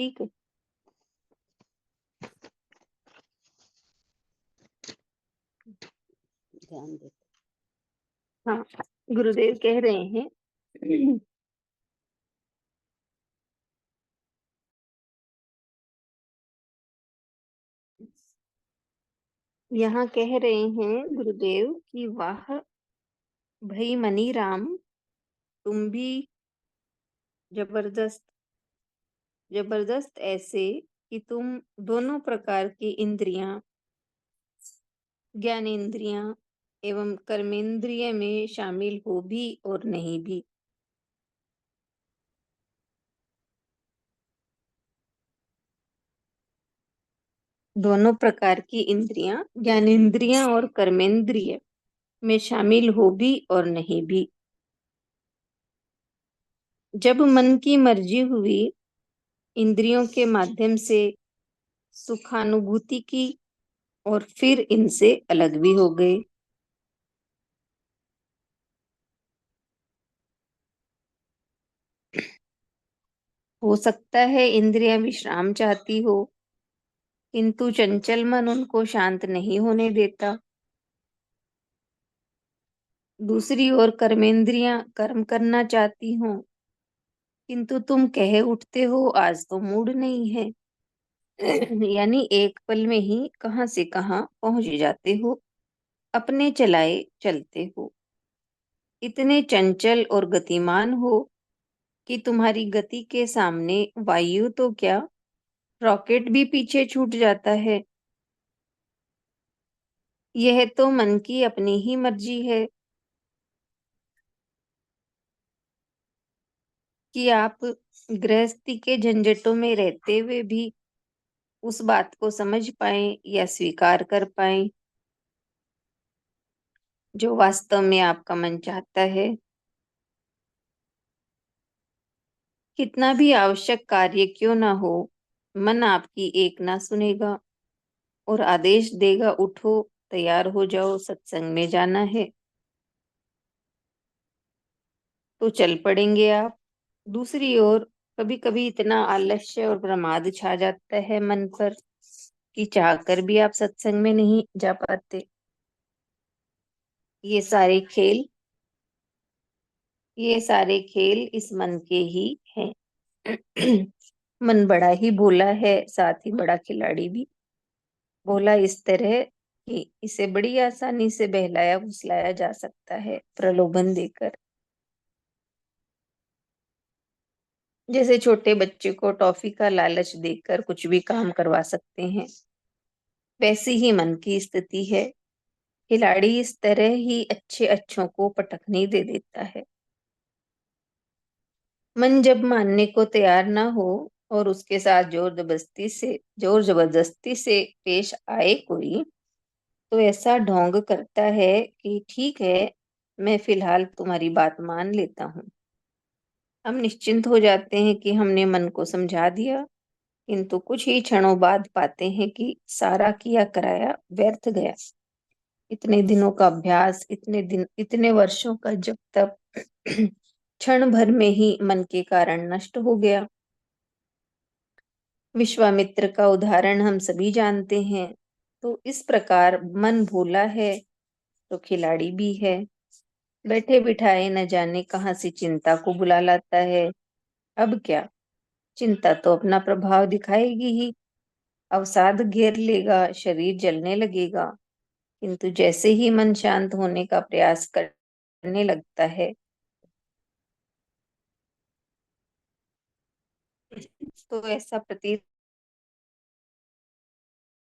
ठीक है। ध्यान दे। हाँ, गुरुदेव कह रहे हैं यहाँ कह रहे हैं गुरुदेव कि वाह भई मनी राम, तुम भी जबरदस्त जबरदस्त ऐसे कि तुम दोनों प्रकार की इंद्रियां, ज्ञानेंद्रियां एवं कर्मेंद्रिय में शामिल हो भी और नहीं भी। दोनों प्रकार की इंद्रियां, ज्ञानेंद्रियां और कर्मेंद्रिय में शामिल हो भी और नहीं भी। जब मन की मर्जी हुई, इंद्रियों के माध्यम से सुखानुभूति की और फिर इनसे अलग भी हो गए। हो सकता है इंद्रियां विश्राम चाहती हो, किंतु चंचल मन उनको शांत नहीं होने देता। दूसरी ओर कर्मेंद्रियां कर्म करना चाहती हो, किंतु तुम कहे उठते हो आज तो मूड नहीं है। यानी एक पल में ही कहां से कहां पहुंच जाते हो, अपने चलाए चलते हो। इतने चंचल और गतिमान हो कि तुम्हारी गति के सामने वायु तो क्या, रॉकेट भी पीछे छूट जाता है। यह तो मन की अपनी ही मर्जी है कि आप गृहस्थी के झंझटों में रहते हुए भी उस बात को समझ पाएं या स्वीकार कर पाएं जो वास्तव में आपका मन चाहता है। कितना भी आवश्यक कार्य क्यों ना हो, मन आपकी एक ना सुनेगा और आदेश देगा, उठो, तैयार हो जाओ, सत्संग में जाना है। तो चल पड़ेंगे आप। दूसरी ओर कभी कभी इतना आलस्य और प्रमाद छा जाता है मन पर कि चाहकर भी आप सत्संग में नहीं जा पाते। ये सारे खेल ये सारे खेल इस मन के ही हैं। मन बड़ा ही भोला है, साथ ही बड़ा खिलाड़ी भी। भोला इस तरह कि इसे बड़ी आसानी से बहलाया फुसलाया जा सकता है प्रलोभन देकर। जैसे छोटे बच्चे को टॉफी का लालच देकर कुछ भी काम करवा सकते हैं, वैसी ही मन की स्थिति है। खिलाड़ी इस तरह ही अच्छे अच्छों को पटखनी दे देता है। मन जब मानने को तैयार ना हो और उसके साथ जोर जबरदस्ती से पेश आए कोई, तो ऐसा ढोंग करता है कि ठीक है, मैं फिलहाल तुम्हारी बात मान लेता हूँ। हम निश्चिंत हो जाते हैं कि हमने मन को समझा दिया, किंतु कुछ ही क्षणों बाद पाते हैं कि सारा किया कराया व्यर्थ गया। इतने दिनों का अभ्यास, इतने वर्षों का जब तब क्षण भर में ही मन के कारण नष्ट हो गया। विश्वामित्र का उदाहरण हम सभी जानते हैं। तो इस प्रकार मन भोला है तो खिलाड़ी भी है। बैठे बिठाए न जाने कहां से चिंता को बुला लाता है। अब क्या, चिंता तो अपना प्रभाव दिखाएगी ही। अवसाद घेर लेगा, शरीर जलने लगेगा। किंतु जैसे ही मन शांत होने का प्रयास करने लगता है, तो ऐसा प्रतीत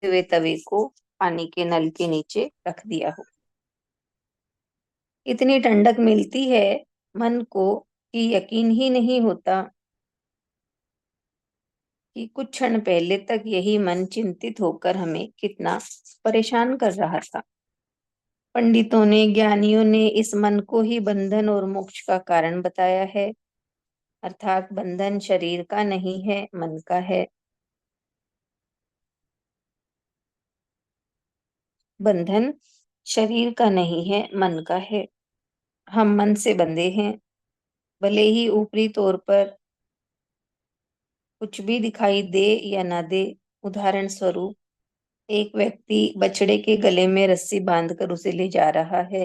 हुए तवे को पानी के नल के नीचे रख दिया हो। इतनी ठंडक मिलती है मन को कि यकीन ही नहीं होता कि कुछ क्षण पहले तक यही मन चिंतित होकर हमें कितना परेशान कर रहा था। पंडितों ने, ज्ञानियों ने इस मन को ही बंधन और मोक्ष का कारण बताया है। अर्थात बंधन शरीर का नहीं है, मन का है। बंधन शरीर का नहीं है, मन का है। हम मन से बंधे हैं, भले ही ऊपरी तौर पर कुछ भी दिखाई दे या ना दे। उदाहरण स्वरूप, एक व्यक्ति बछड़े के गले में रस्सी बांधकर उसे ले जा रहा है।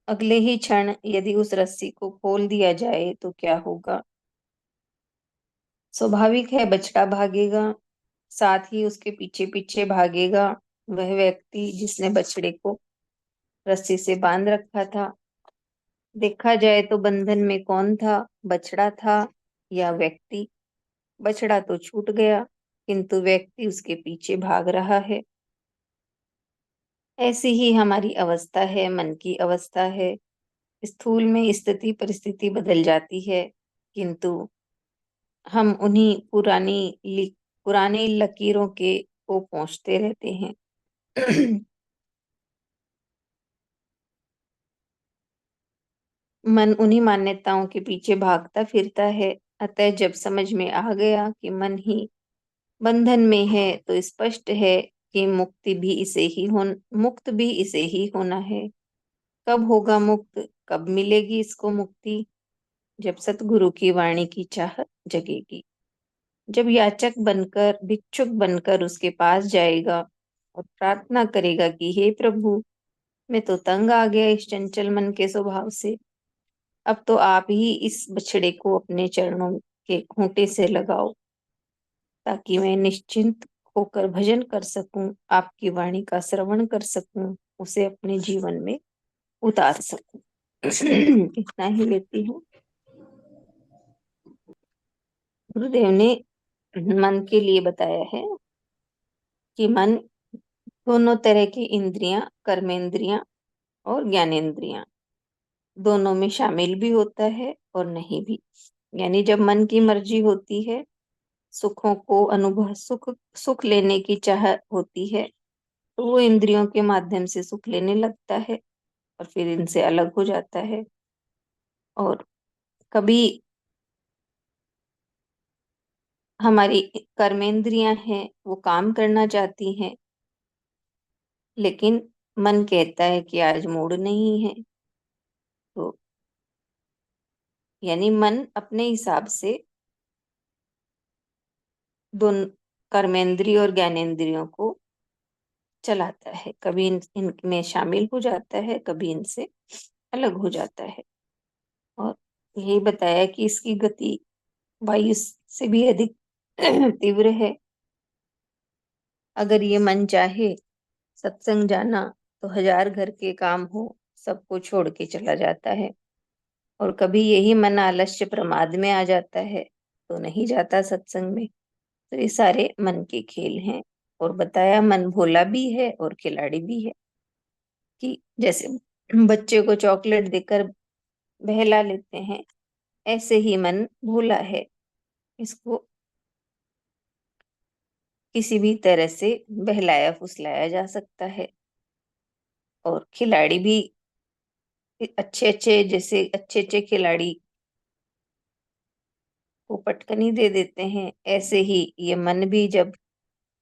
अगले ही क्षण यदि उस रस्सी को खोल दिया जाए तो क्या होगा? स्वाभाविक है, बछड़ा भागेगा, साथ ही उसके पीछे पीछे भागेगा वह व्यक्ति जिसने बछड़े को रस्सी से बांध रखा था। देखा जाए तो बंधन में कौन था, बछड़ा था या व्यक्ति? बछड़ा तो छूट गया, किंतु व्यक्ति उसके पीछे भाग रहा है। ऐसी ही हमारी अवस्था है, मन की अवस्था है। स्थूल में स्थिति परिस्थिति बदल जाती है, किंतु हम उन्हीं पुरानी लकीरों के को पहुंचते रहते हैं। मन उन्हीं मान्यताओं के पीछे भागता फिरता है। अतः जब समझ में आ गया कि मन ही बंधन में है तो स्पष्ट है कि मुक्त भी इसे ही होना है। कब होगा मुक्त, कब मिलेगी इसको मुक्ति? जब सतगुरु की वाणी की चाहत जगेगी, जब याचक बनकर भिक्षुक बनकर उसके पास जाएगा और प्रार्थना करेगा कि हे प्रभु, मैं तो तंग आ गया इस चंचल मन के स्वभाव से। अब तो आप ही इस बछड़े को अपने चरणों के खूंटे से लगाओ, ताकि मैं निश्चिंत होकर भजन कर सकूं, आपकी वाणी का श्रवण कर सकूं, उसे अपने जीवन में उतार सकूं। इतना ही लेती हूँ। गुरुदेव ने मन के लिए बताया है कि मन दोनों तरह की इंद्रियां, कर्मेंद्रियां और ज्ञानेंद्रियां, दोनों में शामिल भी होता है और नहीं भी। यानी जब मन की मर्जी होती है, सुखों को अनुभव सुख लेने की चाह होती है, तो वो इंद्रियों के माध्यम से सुख लेने लगता है और फिर इनसे अलग हो जाता है। और कभी हमारी कर्मेंद्रियां हैं, वो काम करना चाहती हैं, लेकिन मन कहता है कि आज मूड नहीं है। तो यानी मन अपने हिसाब से दोनों कर्मेंद्रिय और ज्ञानेंद्रियों को चलाता है। कभी इनमें शामिल हो जाता है, कभी इनसे अलग हो जाता है। और यही बताया कि इसकी गति वायु से भी अधिक तीव्र है। अगर ये मन चाहे सत्संग जाना तो 1000 घर के काम हो सबको छोड़ के चला जाता है। और कभी यही मन आलस्य प्रमाद में आ जाता है तो नहीं जाता सत्संग में। तो ये सारे मन के खेल हैं। और बताया मन भोला भी है और खिलाड़ी भी है, कि जैसे बच्चे को चॉकलेट देकर बहला लेते हैं, ऐसे ही मन भोला है। इसको किसी भी तरह से बहलाया फुसलाया जा सकता है। और खिलाड़ी भी अच्छे अच्छे, जैसे अच्छे अच्छे खिलाड़ी को पटकनी दे देते हैं, ऐसे ही ये मन भी जब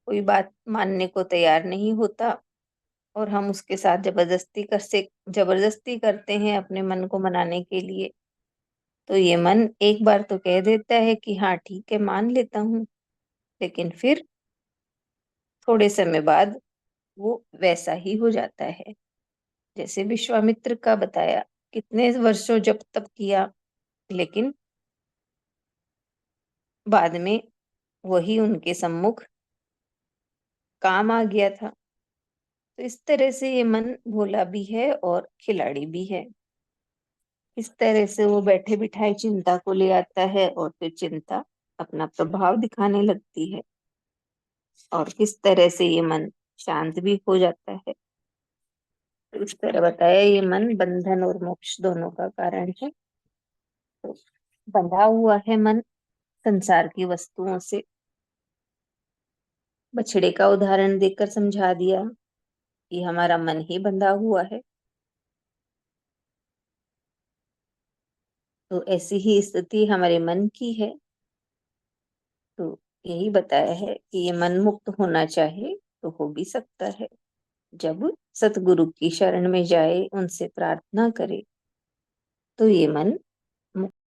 कोई बात मानने को तैयार नहीं होता और हम उसके साथ जबरदस्ती करते हैं अपने मन को मनाने के लिए, तो ये मन एक बार तो कह देता है कि हाँ ठीक है, मान लेता हूँ, लेकिन फिर थोड़े समय बाद वो वैसा ही हो जाता है। जैसे विश्वामित्र का बताया, कितने वर्षों जब तप किया, लेकिन बाद में वही उनके सम्मुख काम आ गया था। तो इस तरह से ये मन भोला भी है और खिलाड़ी भी है। इस तरह से वो बैठे बिठाए चिंता को ले आता है और फिर चिंता अपना प्रभाव दिखाने लगती है। और किस तरह से ये मन शांत भी हो जाता है। तो इस तरह बताया, ये मन बंधन और मोक्ष दोनों का कारण है। तो बंधा हुआ है मन संसार की वस्तुओं से। बछड़े का उदाहरण देकर समझा दिया कि हमारा मन ही बंधा हुआ है। तो ऐसी ही स्थिति हमारे मन की है। तो यही बताया है कि ये मन मुक्त होना चाहे तो हो भी सकता है, जब सतगुरु की शरण में जाए, उनसे प्रार्थना करे, तो ये मन